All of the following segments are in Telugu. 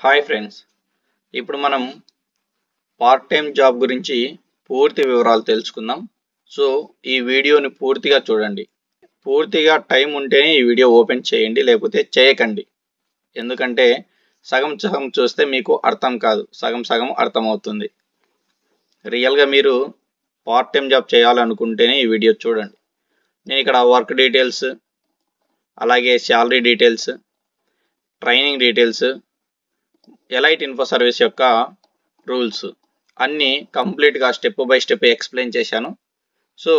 హాయ్ ఫ్రెండ్స్, ఇప్పుడు మనం పార్ట్ టైం జాబ్ గురించి పూర్తి వివరాలు తెలుసుకుందాం. సో ఈ వీడియోని పూర్తిగా చూడండి. పూర్తిగా టైం ఉంటేనే ఈ వీడియో ఓపెన్ చేయండి, లేకపోతే చేయకండి. ఎందుకంటే సగం సగం చూస్తే మీకు అర్థం కాదు, సగం సగం అర్థమవుతుంది. రియల్గా మీరు పార్ట్ టైం జాబ్ చేయాలనుకుంటేనే ఈ వీడియో చూడండి. నేను ఇక్కడ వర్క్ డీటెయిల్స్, అలాగే salary details, training details, elite info service యొక్క రూల్స్ అన్నీ కంప్లీట్గా స్టెప్ బై స్టెప్ ఎక్స్ప్లెయిన్ చేశాను. సో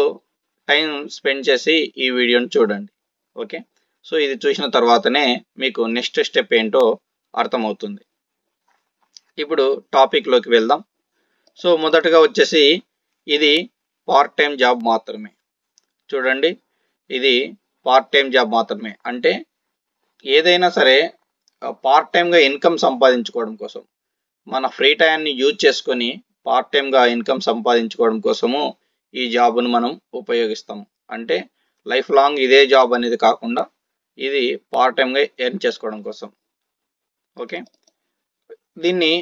టైం స్పెండ్ చేసి ఈ వీడియోని చూడండి. ఓకే, సో ఇది చూసిన తర్వాతనే మీకు నెక్స్ట్ స్టెప్ ఏంటో అర్థమవుతుంది. ఇప్పుడు టాపిక్లోకి వెళ్దాం. సో మొదటగా వచ్చేసి ఇది పార్ట్ టైం జాబ్ మాత్రమే. చూడండి, ఇది పార్ట్ టైం జాబ్ మాత్రమే అంటే ఏదైనా సరే పార్ట్ టైంగా ఇన్కమ్ సంపాదించుకోవడం కోసం, మన ఫ్రీ టైంని యూజ్ చేసుకొని పార్ట్ టైంగా ఇన్కమ్ సంపాదించుకోవడం కోసము ఈ జాబ్ను మనం ఉపయోగిస్తాము. అంటే లైఫ్ లాంగ్ ఇదే జాబ్ అనేది కాకుండా ఇది పార్ట్ టైంగా ఎర్న్ చేసుకోవడం కోసం. ఓకే, దీన్ని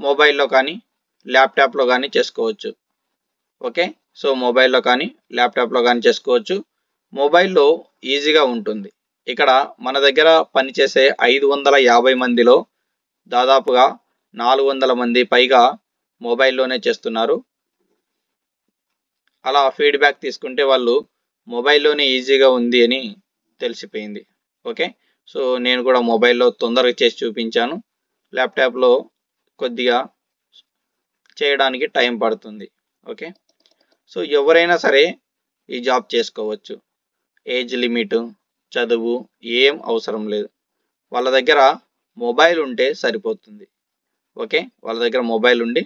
మొబైల్లో కానీ ల్యాప్టాప్లో కానీ చేసుకోవచ్చు. ఓకే, సో మొబైల్లో కానీ ల్యాప్టాప్లో కానీ చేసుకోవచ్చు. మొబైల్లో ఈజీగా ఉంటుంది. ఇక్కడ మన దగ్గర పనిచేసే 550 మందిలో దాదాపుగా 400 మంది పైగా మొబైల్లోనే చేస్తున్నారు. అలా ఫీడ్బ్యాక్ తీసుకుంటే వాళ్ళు మొబైల్లోనే ఈజీగా ఉంది అని తెలిసిపోయింది. ఓకే, సో నేను కూడా మొబైల్లో తొందరగా చేసి చూపించాను. ల్యాప్టాప్లో కొద్దిగా చేయడానికి టైం పడుతుంది. ఓకే, సో ఎవరైనా సరే ఈ జాబ్ చేసుకోవచ్చు. ఏజ్ లిమిట్, చదువు ఏం అవసరం లేదు. వాళ్ళ దగ్గర మొబైల్ ఉంటే సరిపోతుంది. ఓకే, వాళ్ళ దగ్గర మొబైల్ ఉండి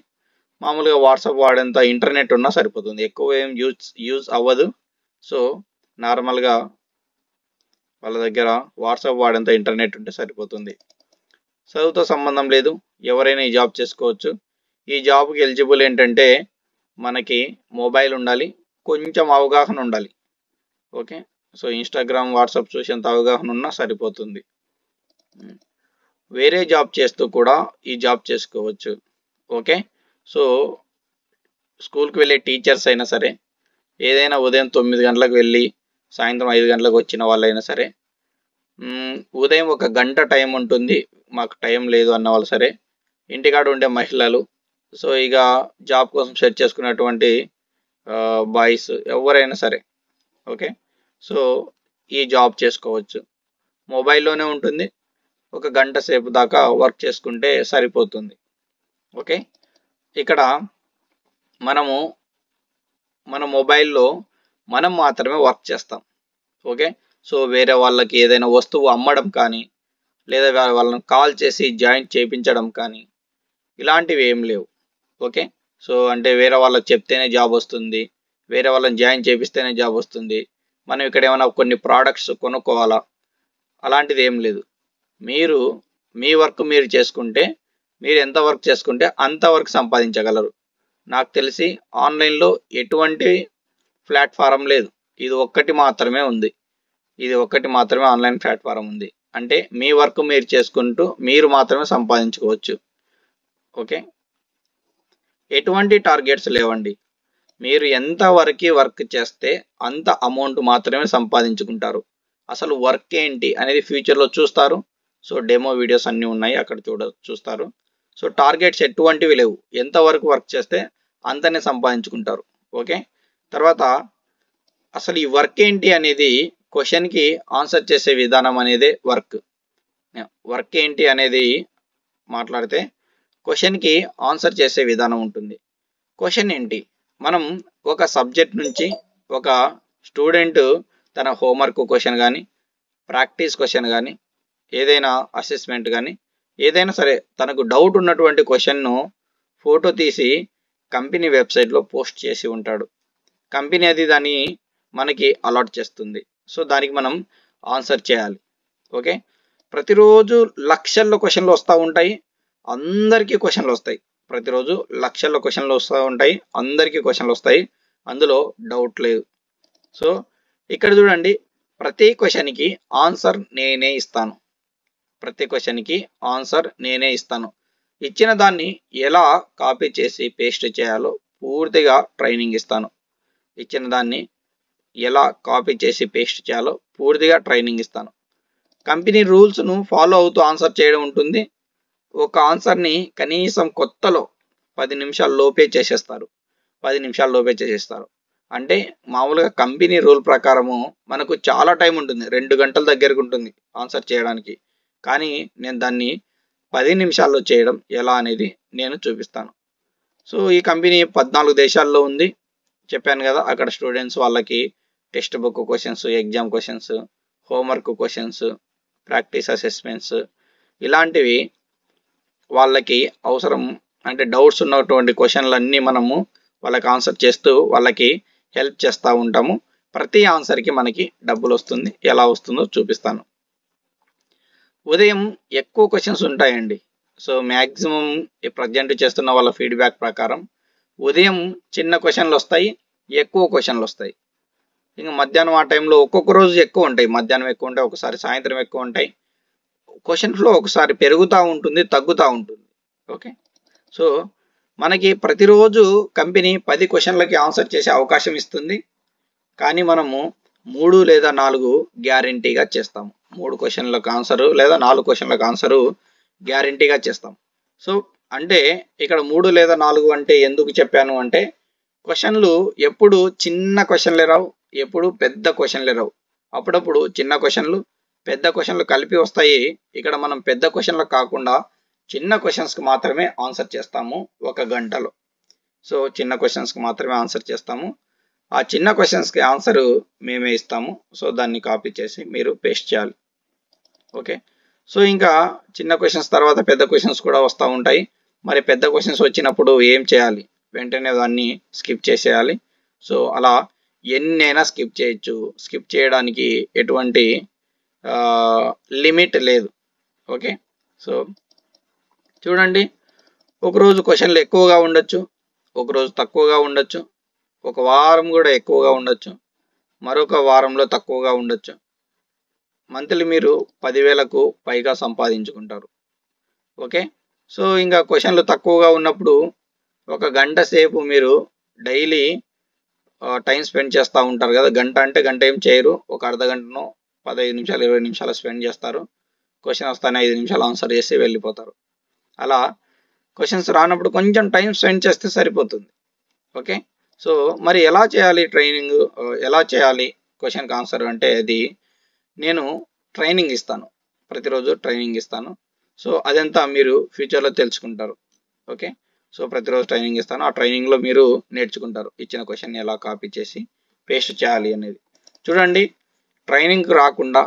మామూలుగా వాట్సాప్ వాడేంత ఇంటర్నెట్ ఉన్నా సరిపోతుంది. ఎక్కువ ఏం యూజ్ అవ్వదు. సో నార్మల్గా వాళ్ళ దగ్గర వాట్సాప్ వాడేంత ఇంటర్నెట్ ఉంటే సరిపోతుంది. చదువుతో సంబంధం లేదు, ఎవరైనా ఈ జాబ్ చేసుకోవచ్చు. ఈ జాబ్కి ఎలిజిబుల్ ఏంటంటే మనకి మొబైల్ ఉండాలి, కొంచెం అవగాహన ఉండాలి. ఓకే, సో ఇన్స్టాగ్రామ్, వాట్సాప్ చూసేంత అవగాహన ఉన్నా సరిపోతుంది. వేరే జాబ్ చేస్తూ కూడా ఈ జాబ్ చేసుకోవచ్చు. ఓకే, సో స్కూల్కి వెళ్ళే టీచర్స్ అయినా సరే, ఏదైనా ఉదయం 9 గంటలకు వెళ్ళి సాయంత్రం 5 గంటలకు వచ్చిన వాళ్ళైనా సరే, ఉదయం 1 గంట టైం ఉంటుంది, మాకు టైం లేదు అన్న వాళ్ళు సరే, ఇంటికాడ ఉండే మహిళలు, సో ఇక జాబ్ కోసం సెర్చ్ చేసుకున్నటువంటి బాయ్స్ ఎవరైనా సరే, ఓకే, సో ఈ జాబ్ చేసుకోవచ్చు. మొబైల్లోనే ఉంటుంది, 1 గంట సేపు దాకా వర్క్ చేసుకుంటే సరిపోతుంది. ఓకే, ఇక్కడ మనము మన మొబైల్లో మనం మాత్రమే వర్క్ చేస్తాం. ఓకే, సో వేరే వాళ్ళకి ఏదైనా వస్తువు అమ్మడం కానీ, లేదా వాళ్ళని కాల్ చేసి జాయిన్ చేయించడం కానీ ఇలాంటివి ఏం లేవు. ఓకే, సో అంటే వేరే వాళ్ళకి చెప్తేనే జాబ్ వస్తుంది, వేరే వాళ్ళని జాయిన్ చేపిస్తేనే జాబ్ వస్తుంది, మనం ఇక్కడ ఏమైనా కొన్ని ప్రోడక్ట్స్ కొనుక్కోవాలా, అలాంటిది ఏం లేదు. మీరు మీ వర్క్ మీరు చేసుకుంటే, మీరు ఎంత వర్క్ చేసుకుంటే అంత వర్క్ సంపాదించగలరు. నాకు తెలిసి ఆన్లైన్లో ఎటువంటి ప్లాట్ఫారం లేదు, ఇది ఒక్కటి మాత్రమే ఉంది. ఇది ఒక్కటి మాత్రమే ఆన్లైన్ ప్లాట్ఫారం ఉంది. అంటే మీ వర్క్ మీరు చేసుకుంటూ మీరు మాత్రమే సంపాదించుకోవచ్చు. ఓకే, ఎటువంటి టార్గెట్స్ లేవండి. మీరు ఎంత వర్క్ చేస్తే అంత అమౌంట్ మాత్రమే సంపాదించుకుంటారు. అసలు వర్క్ ఏంటి అనేది ఫ్యూచర్లో చూస్తారు. సో డెమో వీడియోస్ అన్నీ ఉన్నాయి, అక్కడ చూస్తారు. సో టార్గెట్స్ ఎటువంటివి లేవు, ఎంత వర్క్ చేస్తే అంతనే సంపాదించుకుంటారు. ఓకే, తర్వాత అసలు ఈ వర్క్ ఏంటి అనేది క్వశ్చన్కి ఆన్సర్ చేసే విధానం అనేదే వర్క్. వర్క్ ఏంటి అనేది మాట్లాడితే క్వశ్చన్కి ఆన్సర్ చేసే విధానం ఉంటుంది. క్వశ్చన్ ఏంటి, మనం ఒక సబ్జెక్ట్ నుంచి ఒక స్టూడెంట్ తన హోంవర్క్ క్వశ్చన్ కానీ, ప్రాక్టీస్ క్వశ్చన్ కానీ, ఏదైనా అసెస్మెంట్ కానీ, ఏదైనా సరే తనకు డౌట్ ఉన్నటువంటి క్వశ్చన్ను ఫోటో తీసి కంపెనీ వెబ్సైట్లో పోస్ట్ చేసి ఉంటాడు. కంపెనీ అది దాన్ని మనకి అలాట్ చేస్తుంది. సో దానికి మనం ఆన్సర్ చేయాలి. ఓకే, ప్రతిరోజు లక్షల్లో క్వశ్చన్లు వస్తూ ఉంటాయి, అందరికీ క్వశ్చన్లు వస్తాయి. ప్రతిరోజు లక్షల్లో క్వశ్చన్లు వస్తూ ఉంటాయి, అందరికీ క్వశ్చన్లు వస్తాయి, అందులో డౌట్ లేదు. సో ఇక్కడ చూడండి, ప్రతి క్వశ్చన్కి ఆన్సర్ నేనే ఇస్తాను. ప్రతి క్వశ్చన్కి ఆన్సర్ నేనే ఇస్తాను. ఇచ్చిన దాన్ని ఎలా కాపీ చేసి పేస్ట్ చేయాలో పూర్తిగా ట్రైనింగ్ ఇస్తాను. ఇచ్చిన దాన్ని ఎలా కాపీ చేసి పేస్ట్ చేయాలో పూర్తిగా ట్రైనింగ్ ఇస్తాను. కంపెనీ రూల్స్ను ఫాలో అవుతూ ఆన్సర్ చేయడం ఉంటుంది. ఒక ఆన్సర్ని కనీసం కొత్తలో 10 నిమిషాల లోపే చేసేస్తారు. 10 నిమిషాల లోపే చేసేస్తారు. అంటే మామూలుగా కంపెనీ రూల్ ప్రకారము మనకు చాలా టైం ఉంటుంది. 2 గంటల దగ్గరకు ఉంటుంది ఆన్సర్ చేయడానికి. కానీ నేను దాన్ని 10 నిమిషాల్లో చేయడం ఎలా అనేది నేను చూపిస్తాను. సో ఈ కంపెనీ 14 దేశాల్లో ఉంది. చెప్పాను కదా, అక్కడ స్టూడెంట్స్ వాళ్ళకి text book questions, exam questions, homework questions, practice assessments ఇలాంటివి వాళ్ళకి అవసరం. అంటే డౌట్స్ ఉన్నటువంటి క్వశ్చన్లన్నీ మనము వాళ్ళకి ఆన్సర్ చేస్తూ వాళ్ళకి హెల్ప్ చేస్తూ ఉంటాము. ప్రతి ఆన్సర్కి మనకి డబ్బులు వస్తుంది. ఎలా వస్తుందో చూపిస్తాను. ఉదయం ఎక్కువ క్వశ్చన్స్ ఉంటాయండి. సో మ్యాక్సిమం ప్రజెంట్ చేస్తున్న వాళ్ళ ఫీడ్బ్యాక్ ప్రకారం ఉదయం చిన్న క్వశ్చన్లు వస్తాయి, ఎక్కువ క్వశ్చన్లు వస్తాయి. ఇంకా మధ్యాహ్నం ఆ టైంలో ఒక్కొక్క రోజు ఎక్కువ ఉంటాయి. మధ్యాహ్నం ఎక్కువ ఉంటాయి, ఒకసారి సాయంత్రం ఎక్కువ ఉంటాయి. క్వశ్చన్ ఫ్లో ఒకసారి పెరుగుతూ ఉంటుంది, తగ్గుతూ ఉంటుంది. ఓకే, సో మనకి ప్రతిరోజు కంపెనీ 10 క్వశ్చన్లకి ఆన్సర్ చేసే అవకాశం ఇస్తుంది. కానీ మనము 3 లేదా 4 గ్యారంటీగా చేస్తాము. 3 క్వశ్చన్లకు ఆన్సరు లేదా 4 క్వశ్చన్లకు ఆన్సరు గ్యారంటీగా చేస్తాం. సో అంటే ఇక్కడ 3 లేదా 4 అంటే ఎందుకు చెప్పాను అంటే, క్వశ్చన్లు ఎప్పుడు చిన్న క్వశ్చన్లే రావు, ఎప్పుడు పెద్ద క్వశ్చన్లే రావు. అప్పుడప్పుడు చిన్న క్వశ్చన్లు, పెద్ద క్వశ్చన్లు కలిపి వస్తాయి. ఇక్కడ మనం పెద్ద క్వశ్చన్లకు కాకుండా చిన్న క్వశ్చన్స్కి మాత్రమే ఆన్సర్ చేస్తాము 1 గంటలో. సో చిన్న క్వశ్చన్స్కి మాత్రమే ఆన్సర్ చేస్తాము. ఆ చిన్న క్వశ్చన్స్కి ఆన్సరు మేమే ఇస్తాము. సో దాన్ని కాపీ చేసి మీరు పేస్ట్ చేయాలి. ఓకే, సో ఇంకా చిన్న క్వశ్చన్స్ తర్వాత పెద్ద క్వశ్చన్స్ కూడా వస్తూ ఉంటాయి. మరి పెద్ద క్వశ్చన్స్ వచ్చినప్పుడు ఏం చేయాలి? వెంటనే దాన్ని స్కిప్ చేసేయాలి. సో అలా ఎన్నైనా స్కిప్ చేయొచ్చు. స్కిప్ చేయడానికి ఎటువంటి లిమిట్ లేదు. ఓకే, సో చూడండి, ఒకరోజు క్వశ్చన్లు ఎక్కువగా ఉండొచ్చు, ఒకరోజు తక్కువగా ఉండొచ్చు, ఒక వారం కూడా ఎక్కువగా ఉండొచ్చు, మరొక వారంలో తక్కువగా ఉండొచ్చు. మంత్లీ మీరు 10,000కు పైగా సంపాదించుకుంటారు. ఓకే, సో ఇంకా క్వశ్చన్లు తక్కువగా ఉన్నప్పుడు 1 గంట సేపు మీరు డైలీ టైం స్పెండ్ చేస్తూ ఉంటారు కదా. గంట అంటే గంట ఏం చేయరు, ఒక అర్ధ గంటనో 15 నిమిషాలు 20 నిమిషాలు స్పెండ్ చేస్తారు. క్వశ్చన్ వస్తానే 5 నిమిషాలు ఆన్సర్ చేసి వెళ్ళిపోతారు. అలా క్వశ్చన్స్ రానప్పుడు కొంచెం టైం స్పెండ్ చేస్తే సరిపోతుంది. ఓకే, సో మరి ఎలా చేయాలి ట్రైనింగ్, ఎలా చేయాలి క్వశ్చన్కి ఆన్సర్ అంటే, అది నేను ట్రైనింగ్ ఇస్తాను. ప్రతిరోజు ట్రైనింగ్ ఇస్తాను. సో అదంతా మీరు ఫ్యూచర్లో తెలుసుకుంటారు. ఓకే, సో ప్రతిరోజు ట్రైనింగ్ ఇస్తాను. ఆ ట్రైనింగ్లో మీరు నేర్చుకుంటారు ఇచ్చిన క్వశ్చన్ ఎలా కాపీ చేసి పేస్ట్ చేయాలి అనేది. చూడండి, ట్రైనింగ్ రాకుండా,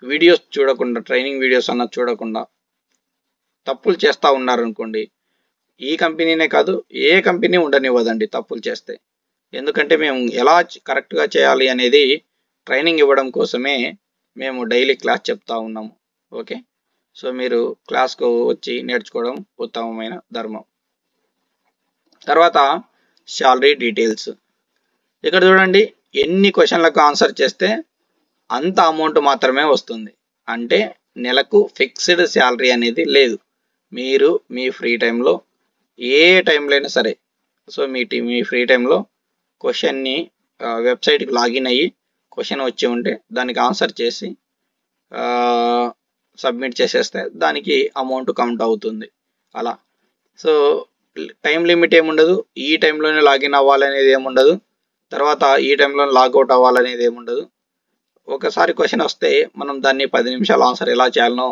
వీడియోస్ చూడకుండా, ట్రైనింగ్ వీడియోస్ అన్నది చూడకుండా తప్పులు చేస్తూ ఉన్నారనుకోండి, ఈ కంపెనీనే కాదు ఏ కంపెనీ ఉండనివ్వదండి తప్పులు చేస్తే. ఎందుకంటే మేము ఎలా కరెక్ట్గా చేయాలి అనేది ట్రైనింగ్ ఇవ్వడం కోసమే మేము డైలీ క్లాస్ చెప్తా ఉన్నాము. ఓకే, సో మీరు క్లాస్కు వచ్చి నేర్చుకోవడం ఉత్తమమైన ధర్మం. తర్వాత శాలరీ డీటెయిల్స్. ఇక్కడ చూడండి, ఎన్ని క్వశ్చన్లకు ఆన్సర్ చేస్తే అంత అమౌంట్ మాత్రమే వస్తుంది. అంటే నెలకు ఫిక్స్డ్ శాలరీ అనేది లేదు. మీరు మీ ఫ్రీ టైంలో ఏ టైంలో అయినా సరే, సో మీ ఫ్రీ టైంలో క్వశ్చన్ని వెబ్సైట్కి లాగిన్ అయ్యి క్వశ్చన్ వచ్చి ఉంటే దానికి ఆన్సర్ చేసి సబ్మిట్ చేసేస్తే దానికి అమౌంట్ కౌంట్ అవుతుంది. అలా సో టైం లిమిట్ ఏముండదు. ఈ టైంలోనే లాగిన్ అవ్వాలనేది ఏముండదు, తర్వాత ఈ టైంలో లాగౌట్ అవ్వాలనేది ఏముండదు. ఒకసారి క్వశ్చన్ వస్తే మనం దాన్ని 10 నిమిషాలు ఆన్సర్ ఎలా చేయాలనో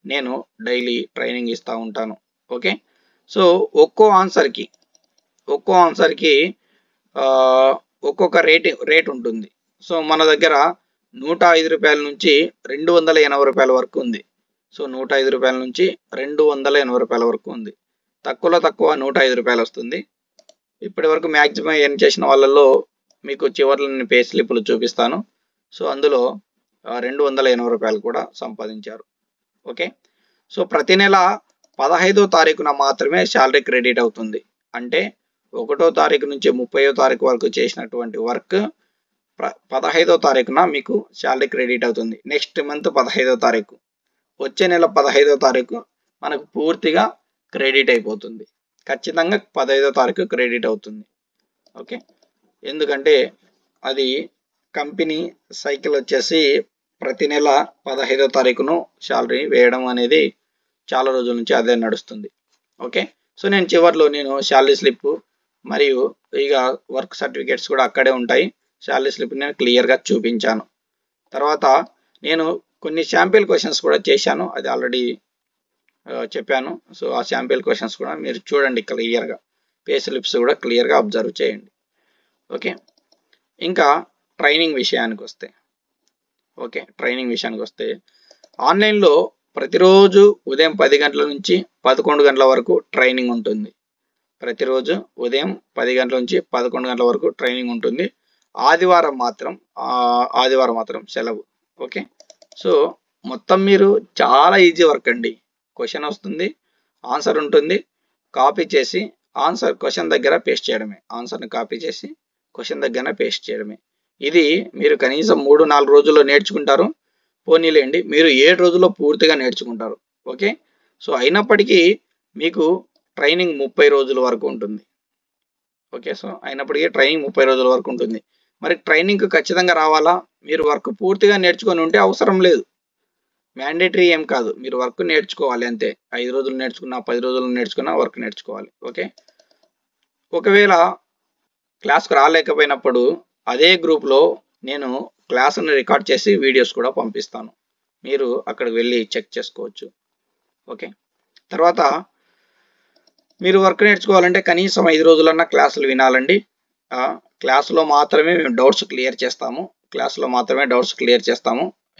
నేను డైలీ ట్రైనింగ్ ఇస్తూ ఉంటాను. ఓకే, సో ఒక్కో ఆన్సర్కి ఒక్కొక్క రేట్ ఉంటుంది. సో మన దగ్గర 105 రూపాయల నుంచి 280 రూపాయల వరకు ఉంది. సో 105 రూపాయల నుంచి 280 రూపాయల వరకు ఉంది. తక్కువలో తక్కువ 105 రూపాయలు వస్తుంది. ఇప్పటి వరకు మ్యాక్సిమం ఎర్న్ చేసిన వాళ్ళల్లో మీకు చివరిలో నేను పే స్లిప్లు చూపిస్తాను. సో అందులో 280 రూపాయలు కూడా సంపాదించారు. ఓకే, సో ప్రతి నెల 15వ తారీఖున మాత్రమే శాలరీ క్రెడిట్ అవుతుంది. అంటే 1వ తారీఖు నుంచి 30వ తారీఖు వరకు చేసినటువంటి వర్క్ 15వ తారీఖున మీకు శాలరీ క్రెడిట్ అవుతుంది. నెక్స్ట్ మంత్ 15వ తారీఖు వచ్చే నెల 15వ తారీఖు మనకు పూర్తిగా క్రెడిట్ అయిపోతుంది. ఖచ్చితంగా 15వ తారీఖు క్రెడిట్ అవుతుంది. ఓకే, ఎందుకంటే అది కంపెనీ సైకిల్ వచ్చేసి ప్రతి నెల 15వ తారీఖును శాలరీ వేయడం అనేది చాలా రోజుల నుంచి అదే నడుస్తుంది. ఓకే, సో నేను చివరిలో శాలరీ స్లిప్ మరియు ఇక వర్క్ సర్టిఫికేట్స్ కూడా అక్కడే ఉంటాయి. శాలరీ స్లిప్ నేను క్లియర్గా చూపించాను. తర్వాత నేను కొన్ని శాంపిల్ క్వశ్చన్స్ కూడా చేశాను, అది ఆల్రెడీ చెప్పాను. సో ఆ శాంపిల్ క్వశ్చన్స్ కూడా మీరు చూడండి క్లియర్గా, పే స్లిప్స్ కూడా క్లియర్గా అబ్జర్వ్ చేయండి. ఓకే, ఇంకా ట్రైనింగ్ విషయానికి వస్తే ఆన్లైన్లో ప్రతిరోజు ఉదయం 10 గంటల నుంచి 11 గంటల వరకు ట్రైనింగ్ ఉంటుంది. ప్రతిరోజు ఉదయం 10 గంటల నుంచి 11 గంటల వరకు ట్రైనింగ్ ఉంటుంది. ఆదివారం మాత్రం సెలవు. ఓకే, సో మొత్తం మీరు చాలా ఈజీ వర్క్ అండి. క్వశ్చన్ వస్తుంది, ఆన్సర్ ఉంటుంది, కాపీ చేసి ఆన్సర్ క్వశ్చన్ దగ్గర పేస్ట్ చేయడమే. ఆన్సర్ని కాపీ చేసి క్వశ్చన్ దగ్గర పేస్ట్ చేయడమే. ఇది మీరు కనీసం 3-4 రోజుల్లో నేర్చుకుంటారు. పోనీలేండి, మీరు 7 రోజుల్లో పూర్తిగా నేర్చుకుంటారు. ఓకే, సో అయినప్పటికీ మీకు ట్రైనింగ్ 30 రోజుల వరకు ఉంటుంది. ఓకే, సో అయినప్పటికీ ట్రైనింగ్ 30 రోజుల వరకు ఉంటుంది. మరి ట్రైనింగ్కి ఖచ్చితంగా రావాలా? మీరు వర్క్ పూర్తిగా నేర్చుకొని ఉంటే అవసరం లేదు, మ్యాండేటరీ ఏం కాదు. మీరు వర్క్ నేర్చుకోవాలి అంతే. 5 రోజులు నేర్చుకున్నా, 10 రోజులు నేర్చుకున్నా వర్క్ నేర్చుకోవాలి. ఓకే, ఒకవేళ క్లాస్కి రాలేకపోయినప్పుడు అదే గ్రూప్లో నేను క్లాస్ని రికార్డ్ చేసి వీడియోస్ కూడా పంపిస్తాను, మీరు అక్కడికి వెళ్ళి చెక్ చేసుకోవచ్చు. ఓకే, తర్వాత మీరు వర్క్ నేర్చుకోవాలంటే కనీసం 5 రోజులన్నా క్లాసులు వినాలండి. క్లాసులో మాత్రమే మేము డౌట్స్ క్లియర్ చేస్తాము.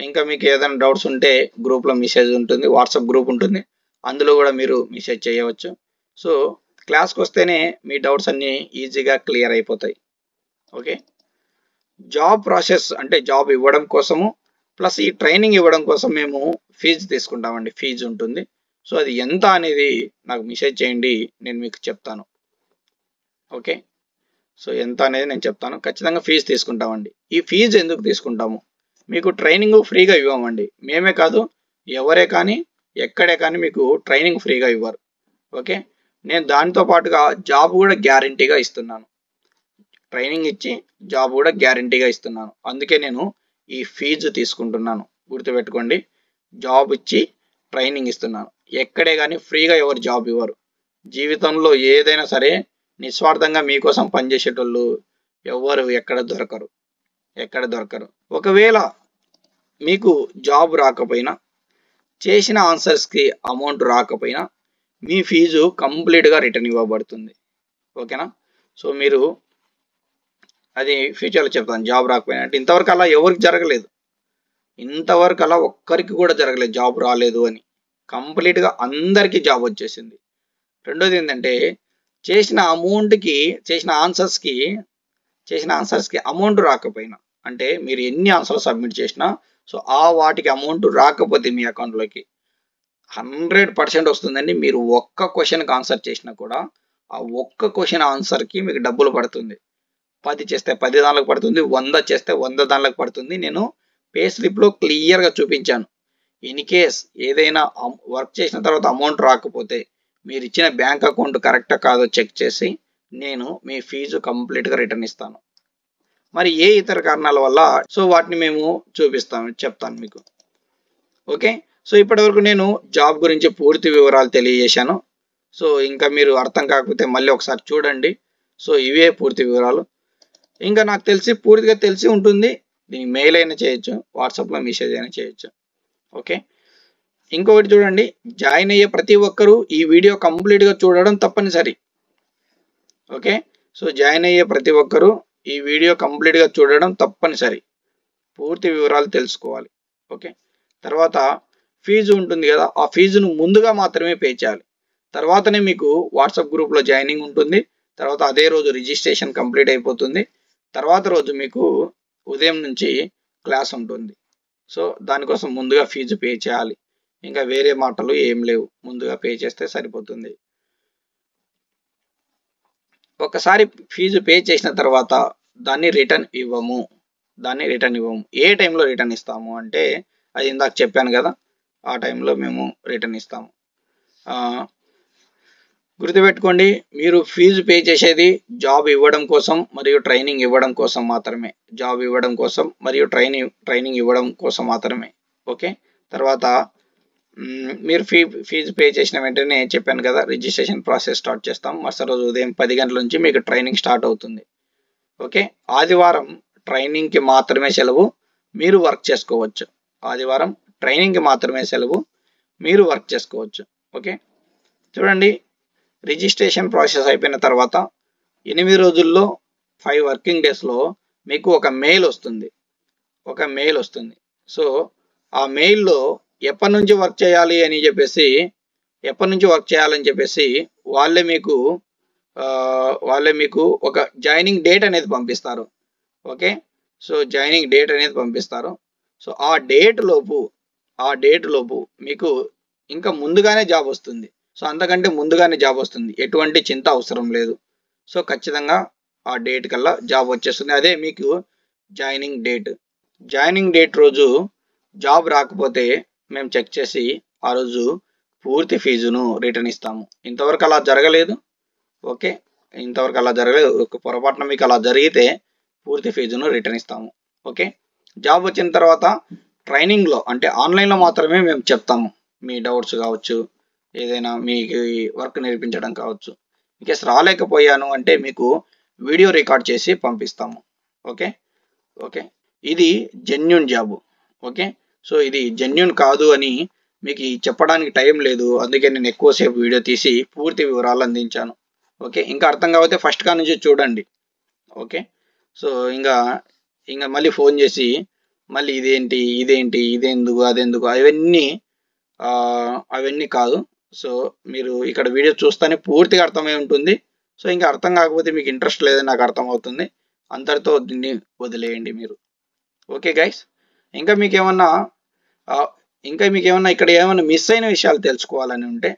ఇంకా మీకు ఏదైనా డౌట్స్ ఉంటే గ్రూప్లో మెసేజ్ ఉంటుంది, వాట్సాప్ గ్రూప్ ఉంటుంది, అందులో కూడా మీరు మెసేజ్ చేయవచ్చు. సో క్లాస్కి వస్తేనే మీ డౌట్స్ అన్నీ ఈజీగా క్లియర్ అయిపోతాయి. ఓకే, జాబ్ ప్రాసెస్ అంటే జాబ్ ఇవ్వడం కోసము ప్లస్ ఈ ట్రైనింగ్ ఇవ్వడం కోసం మేము ఫీజు తీసుకుంటామండి. ఫీజు ఉంటుంది. సో అది ఎంత అనేది నాకు మెసేజ్ చేయండి, నేను మీకు చెప్తాను. ఓకే, సో ఎంత అనేది నేను చెప్తాను. ఖచ్చితంగా ఫీజు తీసుకుంటామండి. ఈ ఫీజు ఎందుకు తీసుకుంటాము? మీకు ట్రైనింగ్ ఫ్రీగా ఇవ్వమండి. మేమే కాదు, ఎవరే కానీ ఎక్కడే కానీ మీకు ట్రైనింగ్ ఫ్రీగా ఇవ్వరు. ఓకే, నేను దానితో పాటుగా జాబ్ కూడా గ్యారంటీగా ఇస్తున్నాను. ట్రైనింగ్ ఇచ్చి జాబ్ కూడా గ్యారంటీగా ఇస్తున్నాను. అందుకే నేను ఈ ఫీజు తీసుకుంటున్నాను. గుర్తుపెట్టుకోండి, జాబ్ ఇచ్చి ట్రైనింగ్ ఇస్తున్నాను. ఎక్కడే కానీ ఫ్రీగా ఎవరు జాబ్ ఇవ్వరు. జీవితంలో ఏదైనా సరే నిస్వార్థంగా మీకోసం పనిచేసేటోళ్ళు ఎవరు ఎక్కడ దొరకరు. ఒకవేళ మీకు జాబ్ రాకపోయినా, చేసిన ఆన్సర్స్కి అమౌంట్ రాకపోయినా మీ ఫీజు కంప్లీట్గా రిటర్న్ ఇవ్వబడుతుంది. ఓకేనా? సో మీరు అది ఫ్యూచర్లో చెప్తాను. జాబ్ రాకపోయినా అంటే ఇంతవరకు అలా ఎవరికి జరగలేదు, ఒక్కరికి కూడా జరగలేదు జాబ్ రాలేదు అని. కంప్లీట్గా అందరికీ జాబ్ వచ్చేసింది. రెండోది ఏంటంటే చేసిన ఆన్సర్స్కి అమౌంట్ రాకపోయినా, అంటే మీరు ఎన్ని ఆన్సర్లు సబ్మిట్ చేసినా సో వాటికి అమౌంట్ రాకపోతే మీ అకౌంట్లోకి 100% వస్తుందండి. మీరు ఒక్క క్వశ్చన్కి ఆన్సర్ చేసినా కూడా ఆ ఒక్క క్వశ్చన్ ఆన్సర్కి మీకు డబ్బులు పడుతుంది. 10 చేస్తే 10 దానిలకు పడుతుంది, 100 చేస్తే 100 దానిలకు పడుతుంది. నేను పే స్లిప్లో క్లియర్గా చూపించాను. ఇన్ కేస్ ఏదైనా వర్క్ చేసిన తర్వాత అమౌంట్ రాకపోతే మీరు ఇచ్చిన బ్యాంక్ అకౌంట్ కరెక్టా కాదో చెక్ చేసి నేను మీ ఫీజు కంప్లీట్గా రిటర్న్ ఇస్తాను. మరి ఏ ఇతర కారణాల వల్ల సో వాటిని మేము చెప్తాను మీకు. ఓకే, సో ఇప్పటివరకు నేను జాబ్ గురించి పూర్తి వివరాలు తెలియజేశాను. సో ఇంకా మీరు అర్థం కాకపోతే మళ్ళీ ఒకసారి చూడండి. సో ఇవే పూర్తి వివరాలు. ఇంకా నాకు పూర్తిగా తెలిసి ఉంటుంది. దీనికి మెయిల్ అయినా చేయొచ్చు, వాట్సాప్లో మెసేజ్ అయినా చేయొచ్చు. ఓకే, ఇంకొకటి చూడండి, జాయిన్ అయ్యే ప్రతి ఒక్కరూ ఈ వీడియో కంప్లీట్గా చూడడం తప్పనిసరి. ఓకే, సో జాయిన్ అయ్యే ప్రతి ఒక్కరూ ఈ వీడియో కంప్లీట్గా చూడడం తప్పనిసరి. పూర్తి వివరాలు తెలుసుకోవాలి. ఓకే, తర్వాత ఫీజు ఉంటుంది కదా, ఆ ఫీజును ముందుగా మాత్రమే పే చేయాలి. తర్వాతనే మీకు వాట్సాప్ గ్రూప్లో జాయినింగ్ ఉంటుంది. తర్వాత అదే రోజు రిజిస్ట్రేషన్ కంప్లీట్ అయిపోతుంది. తర్వాత రోజు మీకు ఉదయం నుంచి క్లాస్ ఉంటుంది. సో దానికోసం ముందుగా ఫీజు పే చేయాలి. ఇంకా వేరే మాటలు ఏం లేవు, ముందుగా పే చేస్తే సరిపోతుంది. ఒకసారి ఫీజు పే చేసిన తర్వాత దాన్ని రిటర్న్ ఇవ్వము. ఏ టైంలో రిటర్న్ ఇస్తాము అంటే అది ఇందాక చెప్పాను కదా, ఆ టైంలో మేము రిటర్న్ ఇస్తాము. గుర్తుపెట్టుకోండి, మీరు ఫీజు పే చేసేది జాబ్ ఇవ్వడం కోసం మరియు ట్రైనింగ్ ఇవ్వడం కోసం మాత్రమే. జాబ్ ఇవ్వడం కోసం మరియు ట్రైనింగ్ ఇవ్వడం కోసం మాత్రమే. ఓకే. తర్వాత మీరు ఫీజు పే చేసిన వెంటనే చెప్పాను కదా, రిజిస్ట్రేషన్ ప్రాసెస్ స్టార్ట్ చేస్తాం. మరుసటి రోజు ఉదయం 10 గంటల నుంచి మీకు ట్రైనింగ్ స్టార్ట్ అవుతుంది. ఓకే. ఆదివారం ట్రైనింగ్కి మాత్రమే సెలవు, మీరు వర్క్ చేసుకోవచ్చు. ఆదివారం ట్రైనింగ్కి మాత్రమే సెలవు, మీరు వర్క్ చేసుకోవచ్చు. ఓకే. చూడండి, రిజిస్ట్రేషన్ ప్రాసెస్ అయిపోయిన తర్వాత 8 రోజుల్లో 5 వర్కింగ్ డేస్లో మీకు ఒక మెయిల్ వస్తుంది. సో ఆ మెయిల్లో ఎప్పటి నుంచి వర్క్ చేయాలి అని చెప్పేసి, వాళ్ళే మీకు ఒక జాయినింగ్ డేట్ అనేది పంపిస్తారు. ఓకే. సో జాయినింగ్ డేట్ అనేది పంపిస్తారు. సో ఆ డేట్ లోపు మీకు ఇంకా ముందుగానే జాబ్ వస్తుంది. సో అంతకంటే ముందుగానే జాబ్ వస్తుంది, ఎటువంటి చింత అవసరం లేదు. సో ఖచ్చితంగా ఆ డేట్ కల్లా జాబ్ వచ్చేస్తుంది. అదే మీకు జాయినింగ్ డేట్ రోజు జాబ్ రాకపోతే మేము చెక్ చేసి ఆ రోజు పూర్తి ఫీజును రిటర్న్ ఇస్తాము. ఇంతవరకు అలా జరగలేదు. ఓకే. ఒక పొరపాటున మీకు అలా జరిగితే పూర్తి ఫీజును రిటర్న్ ఇస్తాము. ఓకే. జాబ్ వచ్చిన తర్వాత ట్రైనింగ్లో అంటే ఆన్లైన్లో మాత్రమే మేము చెప్తాము. మీ డౌట్స్ కావచ్చు, ఏదైనా మీకు వర్క్ నేర్పించడం కావచ్చు. ఇన్కేస్ రాలేకపోయాను అంటే మీకు వీడియో రికార్డ్ చేసి పంపిస్తాము. ఓకే. ఇది జెన్యూన్ జాబ్. ఓకే. సో ఇది జెన్యూన్ కాదు అని మీకు చెప్పడానికి టైం లేదు, అందుకే నేను ఎక్కువసేపు వీడియో తీసి పూర్తి వివరాలు అందించాను. ఓకే. ఇంకా అర్థం కాకపోతే ఫస్ట్ కా నుంచి చూడండి. ఓకే. సో ఇంకా మళ్ళీ ఫోన్ చేసి మళ్ళీ ఇదేందుకు అదెందుకు అవన్నీ కాదు. సో మీరు ఇక్కడ వీడియో చూస్తేనే పూర్తిగా అర్థమై ఉంటుంది. సో ఇంకా అర్థం కాకపోతే మీకు ఇంట్రెస్ట్ లేదని నాకు అర్థమవుతుంది. అంతటితో దీన్ని వదిలేయండి మీరు. ఓకే గైస్, ఇంకా మీకేమన్నా ఇక్కడ ఏమైనా మిస్ అయిన విషయాలు తెలుసుకోవాలని ఉంటే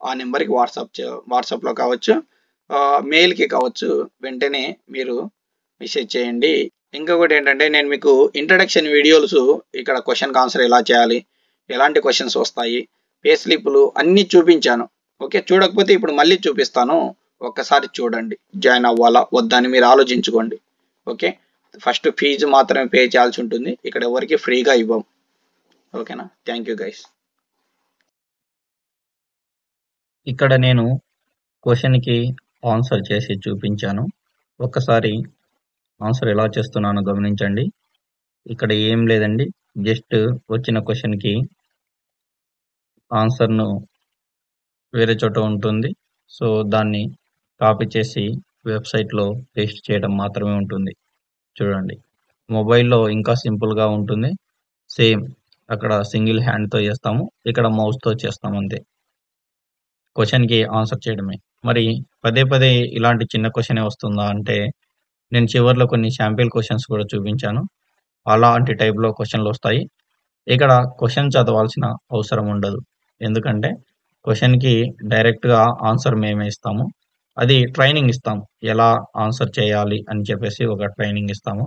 ఆ నెంబర్కి వాట్సాప్లో కావచ్చు, మెయిల్కి కావచ్చు, వెంటనే మీరు మెసేజ్ చేయండి. ఇంకొకటి ఏంటంటే, నేను మీకు ఇంట్రడక్షన్ వీడియోస్ ఇక్కడ క్వశ్చన్కి ఆన్సర్ ఎలా చేయాలి, ఎలాంటి క్వశ్చన్స్ వస్తాయి, పే స్లిప్లు అన్నీ చూపించాను. ఓకే. చూడకపోతే ఇప్పుడు మళ్ళీ చూపిస్తాను, ఒక్కసారి చూడండి. జాయిన్ అవ్వాలా వద్దా అని మీరు ఆలోచించుకోండి. ఓకే. ఫస్ట్ ఫీజు మాత్రమే పే చేయాల్సి ఉంటుంది, ఇక్కడ ఎవరికి ఫ్రీగా ఇవ్వం. ఓకేనా. Thank you guys. ఇక్కడ నేను క్వశ్చన్కి ఆన్సర్ చేసి చూపించాను. ఒక్కసారి ఆన్సర్ ఎలా చేస్తున్నానో గమనించండి. ఇక్కడ ఏం లేదండి, జస్ట్ వచ్చిన క్వశ్చన్కి ఆన్సర్ను వేరే చోట ఉంటుంది. సో దాన్ని కాపీ చేసి వెబ్సైట్లో పేస్ట్ చేయడం మాత్రమే ఉంటుంది. చూడండి, మొబైల్లో ఇంకా సింపుల్గా ఉంటుంది. సేమ్ అక్కడ సింగిల్ హ్యాండ్తో చేస్తాము, ఇక్కడ మౌస్తో చేస్తాము అంతే. క్వశ్చన్కి ఆన్సర్ చేయడమే. మరి పదే పదే ఇలాంటి చిన్న క్వశ్చనే వస్తుందా అంటే, నేను చివరిలో కొన్ని శాంపిల్ క్వశ్చన్స్ కూడా చూపించాను. అలాంటి టైప్లో క్వశ్చన్లు వస్తాయి. ఇక్కడ క్వశ్చన్ చదవాల్సిన అవసరం ఉండదు, ఎందుకంటే క్వశ్చన్కి డైరెక్ట్గా ఆన్సర్ మేమే ఇస్తాము. అది ట్రైనింగ్ ఇస్తాము, ఎలా ఆన్సర్ చేయాలి అని చెప్పేసి ఒక ట్రైనింగ్ ఇస్తాము.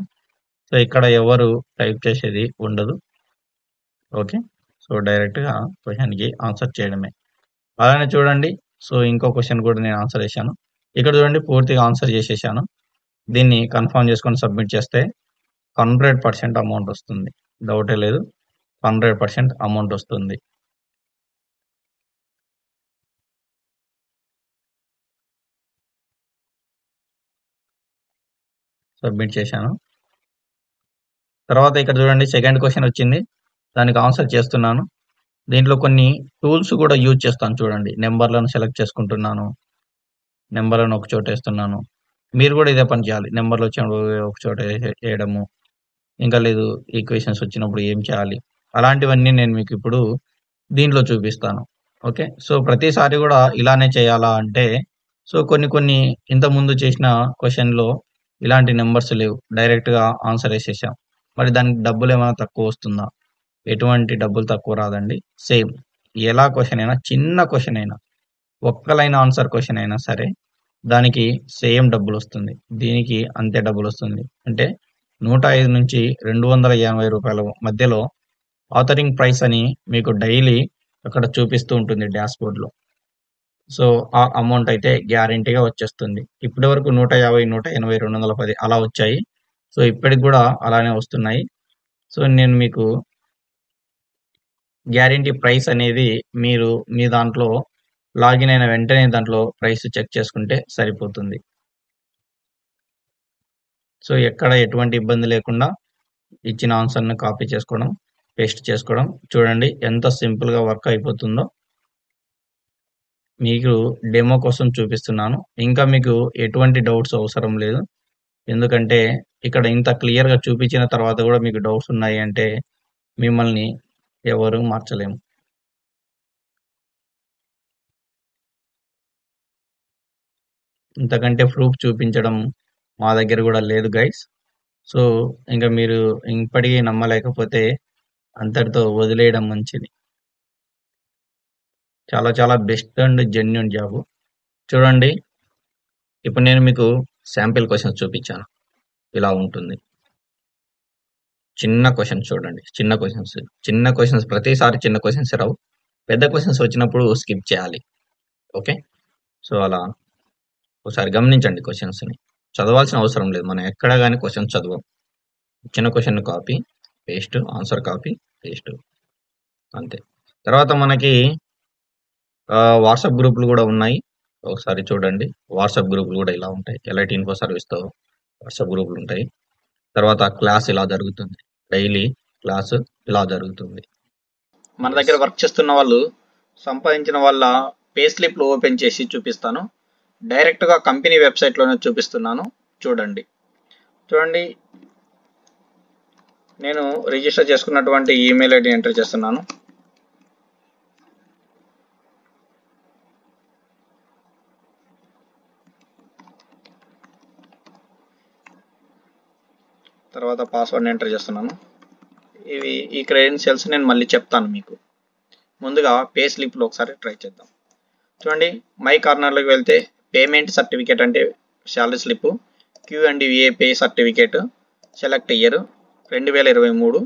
సో ఇక్కడ ఎవరు టైప్ చేసేది ఉండదు. ఓకే. సో డైరెక్ట్గా క్వశ్చన్కి ఆన్సర్ చేయడమే. అలానే చూడండి, సో ఇంకో క్వశ్చన్ కూడా నేను ఆన్సర్ చేశాను. ఇక్కడ చూడండి, పూర్తిగా ఆన్సర్ చేసేసాను. దీన్ని కన్ఫర్మ్ చేసుకొని సబ్మిట్ చేస్తే 100% అమౌంట్ వస్తుంది, డౌటే లేదు. 100% అమౌంట్ వస్తుంది. సబ్మిట్ చేశాను. తర్వాత ఇక్కడ చూడండి, సెకండ్ క్వశ్చన్ వచ్చింది, దానికి ఆన్సర్ చేస్తున్నాను. దీంట్లో కొన్ని టూల్స్ కూడా యూజ్ చేస్తాను. చూడండి, నెంబర్లను సెలెక్ట్ చేసుకుంటున్నాను, నెంబర్లను ఒక చోట వేస్తున్నాను. మీరు కూడా ఇదే పని చేయాలి. నెంబర్లు వచ్చినప్పుడు ఒక చోట వేయడము, ఇంకా లేదు ఈక్వేషన్స్ వచ్చినప్పుడు ఏం చేయాలి, అలాంటివన్నీ నేను మీకు ఇప్పుడు దీంట్లో చూపిస్తాను. ఓకే. సో ప్రతిసారి కూడా ఇలానే చేయాలా అంటే, సో కొన్ని ఇంతకుముందు చేసిన క్వశ్చన్లో ఇలాంటి నెంబర్స్ లేవు, డైరెక్ట్గా ఆన్సర్ వేసేసాం. మరి దానికి డబ్బులు ఏమైనా తక్కువ వస్తుందా? ఎటువంటి డబ్బులు తక్కువ రాదండి. సేమ్ ఎలా క్వశ్చన్ అయినా, చిన్న క్వశ్చన్ అయినా, ఒక్క లైన్ ఆన్సర్ క్వశ్చన్ అయినా సరే దానికి సేమ్ డబ్బులు వస్తుంది, దీనికి అంతే డబ్బులు వస్తుంది. అంటే 105 నుంచి 280 రూపాయల మధ్యలో ఆథరింగ్ ప్రైస్ అని మీకు డైలీ అక్కడ చూపిస్తూ ఉంటుంది డాష్‌బోర్డ్‌లో. సో, ఆ అమౌంట్ అయితే గ్యారంటీగా వచ్చేస్తుంది. ఇప్పటి వరకు 150, 180, 210 అలా వచ్చాయి. సో, ఇప్పటికి గూడా అలానే వస్తున్నాయి. సో, నేను మీకు గ్యారంటీ ప్రైస్ అనేది మీరు మీ దాంట్లో లాగిన్ అయిన వెంటనే దాంట్లో ప్రైస్ చెక్ చేసుకుంటే సరిపోతుంది. సో, ఎక్కడ ఎటువంటి ఇబ్బంది లేకుండా ఇచ్చిన ఆన్సర్‌ని కాపీ చేసుకోవడం, పేస్ట్ చేసుకోవడం. చూడండి ఎంత సింపుల్‌గా వర్క్ అయిపోతుందో. మీకు డెమో కోసం చూపిస్తున్నాను. ఇంకా మీకు ఎటువంటి డౌట్స్ అవసరం లేదు. ఎందుకంటే ఇక్కడ ఇంత క్లియర్‌గా చూపించిన తర్వాత గూడా మీకు డౌట్స్ ఉన్నాయి అంటే మిమ్మల్ని ఎవరు మార్చలేము. ఇంతకంటే ప్రూఫ్ చూపించడం మా దగ్గర గూడా లేదు గైస్. సో, ఇంక మీరు ఇప్పటికీ నమ్మలేకపోతే అంతటితో వదిలేయడం మంచిది. చాలా చాలా బెస్ట్ అండ్ జెన్యూన్ జాబు. చూడండి, ఇప్పుడు నేను మీకు శాంపిల్ క్వెషన్స్ చూపించాను. ఇలా ఉంటుంది. చిన్న క్వెషన్స్ చూడండి. చిన్న క్వెషన్స్ ప్రతిసారి చిన్న క్వెషన్స్ రావు. పెద్ద క్వెషన్స్ వచ్చినప్పుడు స్కిప్ చేయాలి. ఓకే. సో, అలా ఒకసారి గమనించండి క్వెషన్స్‌ని. చదవాల్సిన అవసరం లేదు. మనం ఎక్కడ గాని క్వెషన్స్ చదవం. ఇచ్చిన question copy, paste, answer copy, paste అంతే. తర్వాత మనకి వాట్సాప్ గ్రూపులు గూడా ఉన్నాయి. ఒకసారి చూడండి. వాట్సాప్ గ్రూపులు గూడా ఇలా ఉంటాయి. ఎల్ఐటి ఇన్ఫో సర్వీస్‌తో వాట్సాప్ గ్రూపులు ఉంటాయి. తర్వాత క్లాస్ ఇలా జరుగుతుంది. డైలీ క్లాస్ ఇలా జరుగుతుంది. మన దగ్గర వర్క్ చేస్తున్న వాళ్ళు సంపాదించిన వాళ్ళ పే స్లిప్లు ఓపెన్ చేసి చూపిస్తాను. డైరెక్ట్గా కంపెనీ వెబ్సైట్లోనే చూపిస్తున్నాను. చూడండి. నేను రిజిస్టర్ చేసుకున్నటువంటి ఈమెయిల్ ఐడి ఎంటర్ చేస్తున్నాను. తర్వాత పాస్వర్డ్ ఎంటర్ చేస్తున్నాను. ఈ క్రెడెన్షియల్స్ నేను మళ్ళీ చెప్తాను మీకు. ముందుగా పే స్లిప్లో ఒకసారి ట్రై చేద్దాం. చూడండి, మై కార్నర్లోకి వెళ్తే పేమెంట్ సర్టిఫికేట్ అంటే salary slip, Q&A pay certificate, select year 2023,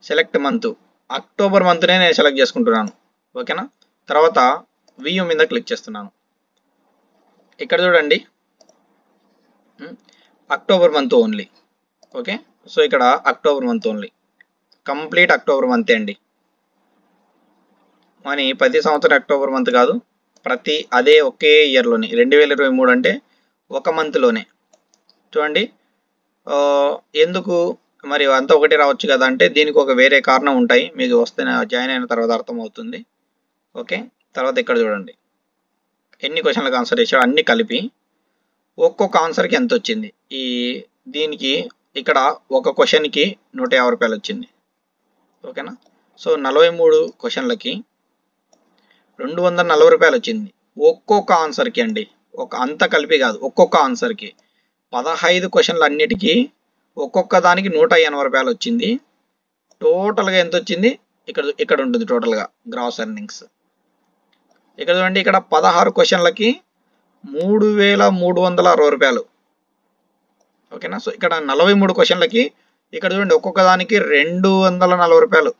select month October మంత్నే నేను సెలెక్ట్ చేసుకుంటున్నాను. ఓకేనా. తర్వాత వ్యూ మీద క్లిక్ చేస్తున్నాను. ఇక్కడ చూడండి, October month only. Okay. So ఇక్కడ October month only, complete October month అండి. మరి ప్రతి సంవత్సరం అక్టోబర్ మంత్ కాదు, అదే ఒకే ఇయర్లోనే 2023 అంటే ఒక మంత్లోనే. చూడండి, ఎందుకు మరి అంతా ఒకటి రావచ్చు కదా అంటే దీనికి ఒక వేరే కారణం ఉంటాయి. మీకు వస్తే జాయిన్ అయిన తర్వాత అర్థమవుతుంది. ఓకే. తర్వాత ఇక్కడ చూడండి, ఎన్ని క్వశ్చన్లకు ఆన్సర్ చేశాడు అన్నీ కలిపి ఒక్కొక్క ఆన్సర్కి ఎంత వచ్చింది. దీనికి ఇక్కడ ఒక క్వశ్చన్కి 150 రూపాయలు వచ్చింది. ఓకేనా. సో 43 క్వశ్చన్లకి 240 రూపాయలు వచ్చింది ఒక్కొక్క ఆన్సర్కి అండి. అంత కలిపి కాదు, ఒక్కొక్క ఆన్సర్కి 15 క్వశ్చన్లు అన్నిటికీ ఒక్కొక్క దానికి 180 రూపాయలు వచ్చింది. టోటల్గా ఎంత వచ్చింది ఇక్కడ ఉంటుంది. టోటల్గా గ్రాస్ ఎర్నింగ్స్ ఇక్కడ చూడండి, ఇక్కడ 16 క్వశ్చన్లకి 3360 రూపాయలు. ఓకేనా. సో ఇక్కడ 43 క్వశ్చన్లకి ఇక్కడ చూడండి ఒక్కొక్క దానికి 240 రూపాయలు,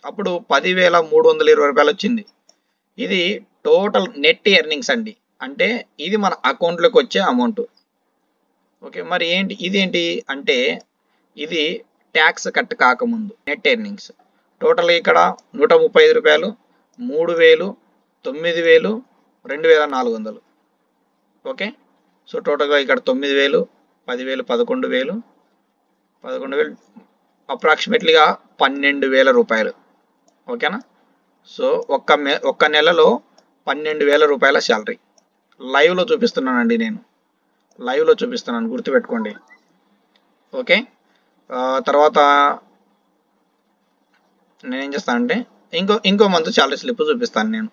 అప్పుడు 10,320 రూపాయలు వచ్చింది. ఇది టోటల్ నెట్ ఎర్నింగ్స్ అండి. అంటే ఇది మన అకౌంట్లోకి వచ్చే అమౌంట్. ఓకే. మరి ఇదేంటి అంటే ఇది ట్యాక్స్ కట్ కాకముందు నెట్ ఎర్నింగ్స్. టోటల్ ఇక్కడ 135 రూపాయలు, 3,000, 9,000, 2,400. ఓకే. సో టోటల్గా ఇక్కడ 9,000, 10,000, 11,000 అప్రాక్సిమేట్లీగా 12,000 రూపాయలు. ఓకేనా. సో ఒక్క నెలలో 12,000 రూపాయల శాలరీ లైవ్లో చూపిస్తున్నానండి. నేను లైవ్లో చూపిస్తున్నాను, గుర్తుపెట్టుకోండి. ఓకే. తర్వాత నేనేం చేస్తానంటే ఇంకో మంత్ శాలరీ స్లిప్ చూపిస్తాను. నేను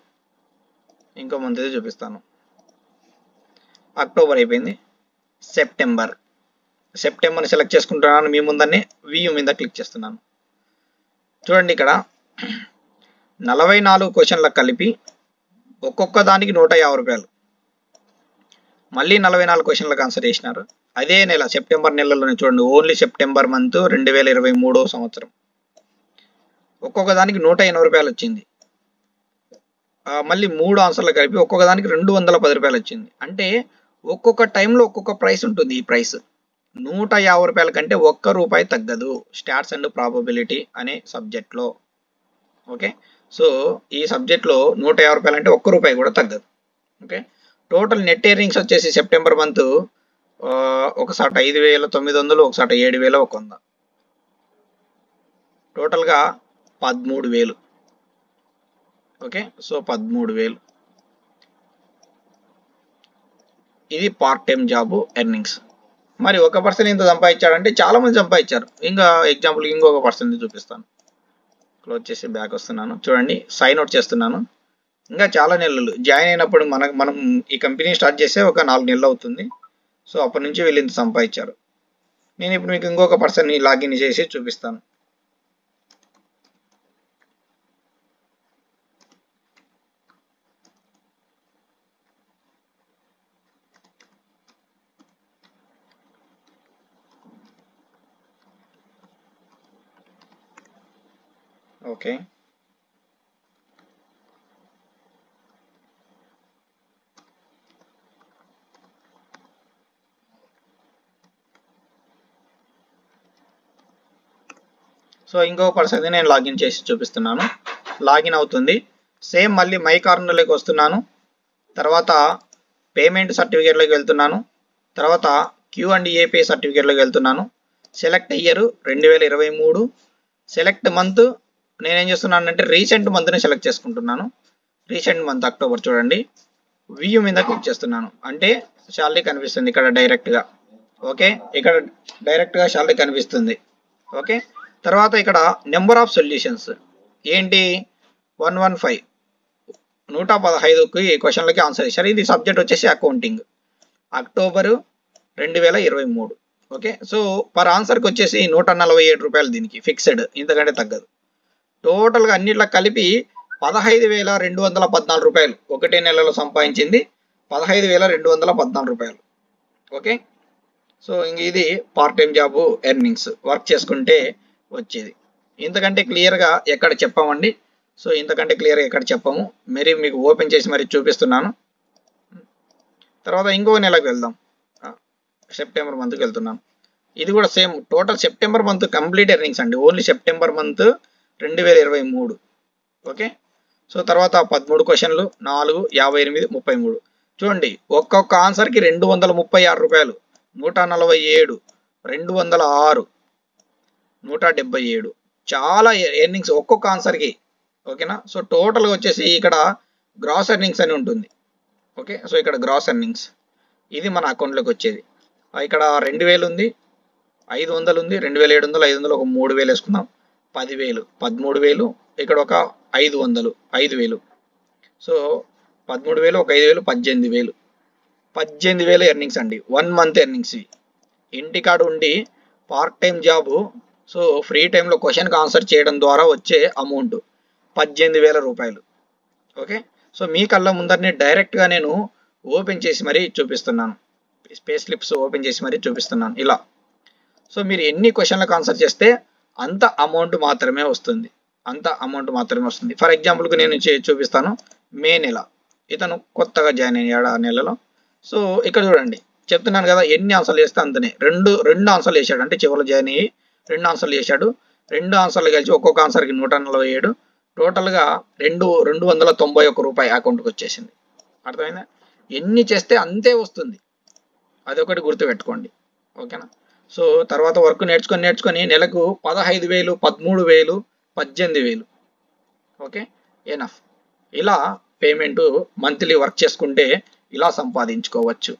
ఇంకో మంత్ ఇది చూపిస్తాను. అక్టోబర్ అయిపోయింది. సెప్టెంబర్ని సెలెక్ట్ చేసుకుంటున్నాను. మీ ముందనే వ్యూ మీద క్లిక్ చేస్తున్నాను. చూడండి, ఇక్కడ 44 క్వశ్చన్లకు కలిపి ఒక్కొక్క దానికి 150 రూపాయలు. మళ్ళీ 44 క్వశ్చన్లకు ఆన్సర్ చేసినారు. అదే నెల సెప్టెంబర్ నెలలోనే చూడండి, ఓన్లీ సెప్టెంబర్ మంత్ 2023 సంవత్సరం ఒక్కొక్క దానికి 180 రూపాయలు వచ్చింది. మళ్ళీ 3 ఆన్సర్లు కలిపి ఒక్కొక్క దానికి 210 రూపాయలు వచ్చింది. అంటే ఒక్కొక్క టైంలో ఒక్కొక్క ప్రైస్ ఉంటుంది. ఈ ప్రైస్ 150 రూపాయల కంటే ₹1 తగ్గదు స్టాట్స్ అండ్ ప్రాబబిలిటీ అనే సబ్జెక్ట్లో. ఓకే, సో ఈ సబ్జెక్ట్లో 150 రూపాయలు అంటే ₹1 కూడా తగ్గదు. ఓకే, టోటల్ నెట్ ఎర్నింగ్స్ వచ్చేసి సెప్టెంబర్ మంత్ ఒకసాట 5,900, ఒకసాట 7,100, టోటల్గా 13,000. ఓకే, సో 13,000 ఇది పార్ట్ టైం జాబ్ ఎర్నింగ్స్. మరి ఒక పర్సన్ ఇంత సంపాదించాడంటే చాలా మంది సంపాదించారు. ఇంకా ఎగ్జాంపుల్ ఇంకొక పర్సన్ చూపిస్తాను. క్లోజ్ చేసి బ్యాక్ వస్తున్నాను. చూడండి, సైన్ అవుట్ చేస్తున్నాను. ఇంకా చాలా నెలలు జాయిన్ అయినప్పుడు మనం ఈ కంపెనీ స్టార్ట్ చేస్తే ఒక 4 నెలలు అవుతుంది. సో అప్పటి నుంచి వీళ్ళు ఇంత సంపాదించారు. నేను ఇప్పుడు మీకు ఇంకొక పర్సన్ని లాగిన్ చేసి చూపిస్తాను. ఓకే, సో ఇంకో పర్సన్ నేను లాగిన్ చేసి చూపిస్తున్నాను. లాగిన్ అవుతుంది. సేమ్ మళ్ళీ మై కార్నర్లోకి వస్తున్నాను. తర్వాత పేమెంట్ సర్టిఫికేట్లోకి వెళ్తున్నాను. తర్వాత Q&A సర్టిఫికేట్లోకి వెళ్తున్నాను. Select year 2023. సెలెక్ట్ మంత్ నేనేం చేస్తున్నాను అంటే రీసెంట్ మంత్ని సెలెక్ట్ చేసుకుంటున్నాను. Recent month October. చూడండి, వ్యూ మీద క్లిక్ చేస్తున్నాను. అంటే శాలరీ కనిపిస్తుంది ఇక్కడ డైరెక్ట్గా. ఓకే, ఇక్కడ డైరెక్ట్గా శాలరీ కనిపిస్తుంది. ఓకే, తర్వాత ఇక్కడ నెంబర్ ఆఫ్ సొల్యూషన్స్ ఏంటి 115, 115కి క్వశ్చన్లకి ఆన్సర్ ఇచ్చారు. ఇది సబ్జెక్ట్ వచ్చేసి accounting, October 2023. Okay, so per ఆన్సర్కి వచ్చేసి 147 రూపాయలు దీనికి ఫిక్స్డ్, ఇంతకంటే తగ్గదు. టోటల్గా అన్నిట్లో కలిపి 15,214 రూపాయలు ఒకటే నెలలో సంపాదించింది. 15,214 రూపాయలు. ఓకే, సో ఇంక ఇది part time job earnings work చేసుకుంటే వచ్చేది. ఇంతకంటే క్లియర్గా ఎక్కడ చెప్పామండి. సో ఇంతకంటే క్లియర్గా ఎక్కడ చెప్పాము. మరి మీకు ఓపెన్ చేసి మరి చూపిస్తున్నాను. తర్వాత ఇంకో నెలకు వెళ్దాం. సెప్టెంబర్ మంత్కి వెళ్తున్నాను. ఇది కూడా same total September month complete earnings అండి. Only September month 2023. Okay, so తర్వాత 13 క్వశ్చన్లు, 4, 58, 33. చూడండి, ఒక్కొక్క ఆన్సర్కి 236 రూపాయలు, 147, 206, 177. చాలా ఎర్నింగ్స్ ఒక్కొక్క ఆన్సర్కి. ఓకేనా, సో టోటల్గా వచ్చేసి ఇక్కడ గ్రాస్ ఎర్నింగ్స్ అని ఉంటుంది. ఓకే, సో ఇక్కడ గ్రాస్ ఎర్నింగ్స్ ఇది మన అకౌంట్లోకి వచ్చేది. ఇక్కడ 2,000 ఉంది, 500 ఉంది, 2,700, 500, ఒక 3,000 వేసుకుందాం, 10,000, 13,000, ఇక్కడ ఒక 500, 5,000. సో 13,000, ఒక 5,000, 18,000. 18,000 ఎర్నింగ్స్ అండి, 1 మంత్ ఎర్నింగ్స్. ఇంటికాడ ఉండి part time job, so free టైంలో క్వశ్చన్కి ఆన్సర్ చేయడం ద్వారా వచ్చే అమౌంట్ 18,000 రూపాయలు. ఓకే, సో మీ కళ్ళ ముందరనే డైరెక్ట్గా నేను ఓపెన్ చేసి మరీ చూపిస్తున్నాను. పే స్లిప్స్ ఓపెన్ చేసి మరీ చూపిస్తున్నాను ఇలా. సో మీరు ఎన్ని క్వశ్చన్లకు ఆన్సర్ చేస్తే అంత అమౌంట్ మాత్రమే వస్తుంది, అంత అమౌంట్ మాత్రమే వస్తుంది. ఫర్ ఎగ్జాంపుల్కి నేను చూపిస్తాను. మే నెల, ఇతను కొత్తగా జాయిన్ అయ్యాడు ఆ నెలలో. సో ఇక్కడ చూడండి, చెప్తున్నాను కదా, ఎన్ని ఆన్సర్లు చేస్తే అంతనే. రెండు ఆన్సర్లు వేసాడు, అంటే చివరిలో జాయిన్ అయ్యి 2 ఆన్సర్లు చేశాడు. 2 ఆన్సర్లు కలిసి ఒక్కొక్క ఆన్సర్కి 147, టోటల్గా 291 రూపాయి అకౌంట్కి వచ్చేసింది. అర్థమైందా? ఎన్ని చేస్తే అంతే వస్తుంది, అదొకటి గుర్తుపెట్టుకోండి. ఓకేనా, సో తర్వాత వర్క్ నేర్చుకొని నెలకు 15,000, 13,000, 18,000. Okay, enough. ఇలా పేమెంట్ మంత్లీ వర్క్ చేసుకుంటే ఇలా సంపాదించుకోవచ్చు.